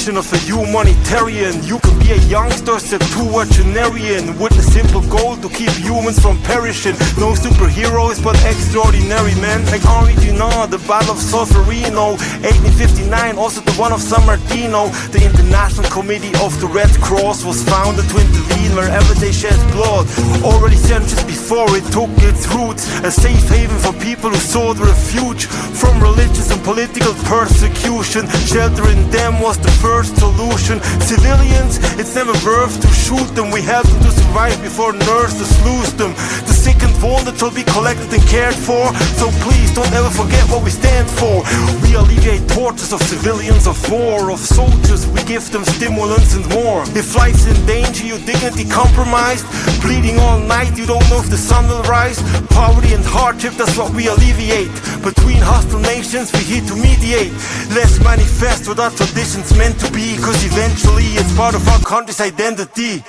mission of a humanitarian. You can be a youngster, step to a generian, with the simple goal to keep humans from perishing. No superheroes but extraordinary men, like Henri Dunant, the Battle of Solferino, 1859, also the one of San Martino. The International Committee of the Red Cross was founded to intervene wherever they shed blood. Already centuries before it took its roots, a safe haven for people who sought refuge from religious and political persecution. Sheltering them was the first solution. Civilians, it's never worth to shoot them. We help them to survive before nurses lose them. The sick and wounded shall be collected and cared for, so please don't ever forget what we stand for. We alleviate tortures of civilians of war, of soldiers, we give them stimulants and more. If life's in danger, your dignity compromised, bleeding all night, you don't know if the sun will rise. Poverty and hardship, that's what we alleviate. Between hostile nations, we here to mediate. Let's manifest what our tradition's meant to be, cause eventually it's part of our country's identity.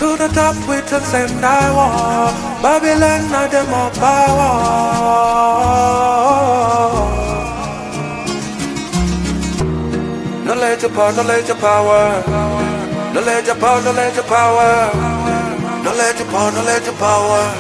To the top we just send I war. Babylon not them more power. Knowledge of power, knowledge of power. Knowledge of power, knowledge of power. Knowledge of power, knowledge of power.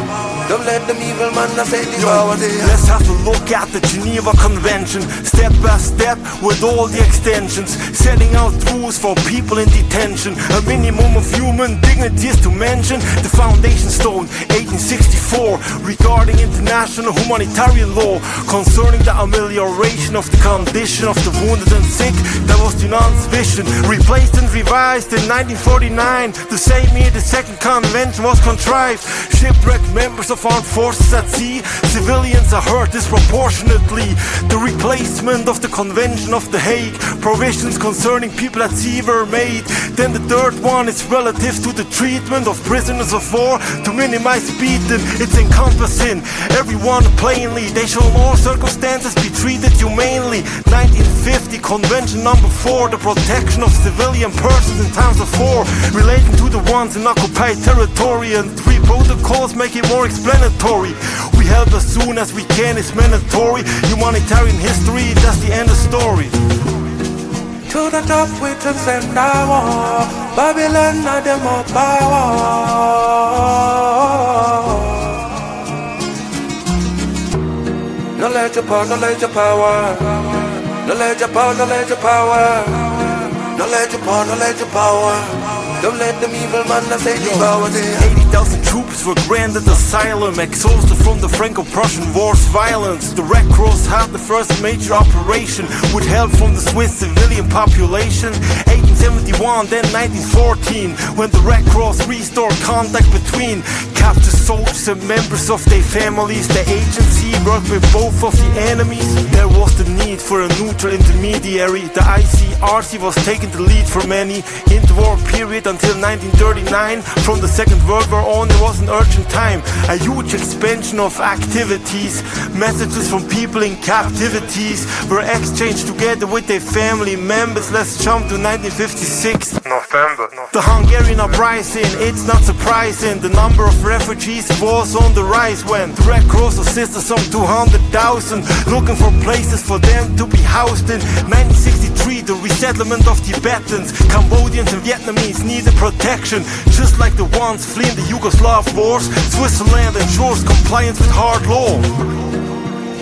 Don't let them evil man say devour thee. Let's have a look at the Geneva Convention, step by step with all the extensions, setting out rules for people in detention. A minimum of human dignity is to mention. The foundation stone, 1864, regarding international humanitarian law concerning the amelioration of the condition of the wounded and sick. That was Dunant's vision, replaced and revised in 1949. The same year the second convention was contrived. Shipwrecked members of armed forces at sea, civilians are hurt disproportionately. The replacement of the Convention of The Hague, provisions concerning people at sea were made. Then the third one is relative to the treatment of prisoners of war to minimize beating. It's encompassing everyone plainly. They shall in all circumstances be treated humanely. 1950 Convention number 4, the protection of civilian persons in times of war, relating to the ones in occupied territory, and 3 protocols make it more explanatory. We help as soon as we can, it's mandatory. Humanitarian history, that's the end of story. To the top we just send I war. Babylon not them more power. Knowledge of power, knowledge of power. Knowledge of power, knowledge of power. Knowledge of power, knowledge of power. Don't let them evil man say devour thee. 80,000 troops were granted asylum, exhausted from the Franco-Prussian War's violence. The Red Cross had the first major operation with help from the Swiss civilian population. 1871, then 1914, when the Red Cross restored contact between captured soldiers and members of their families. The agency worked with both of the enemies. There was the need for a neutral intermediary. The ICRC was taking the lead for many. Interwar period until 1939. From the Second World War on, it was an urgent time. A huge expansion of activities. Messages from people in captivities were exchanged together with their family members. Let's jump to 1956. November. The Hungarian uprising, it's not surprising. The number of refugees was on the rise when the Red Cross assisted some 200,000, looking for places for them to be housed in. 1963, the resettlement of Tibetans, Cambodians and Vietnamese needed protection, just like the ones fleeing the Yugoslav wars. Switzerland ensures compliance with hard law.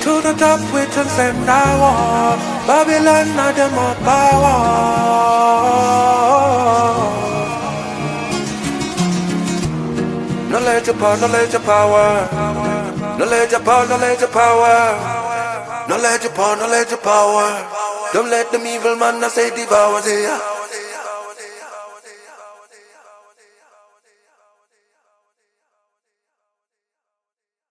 To the top we just send I war. Babylon not them more power. Knowledge of power, knowledge of power. Knowledge of power, knowledge of power. Knowledge of power, knowledge of power. Don't let them evil man say devour thee.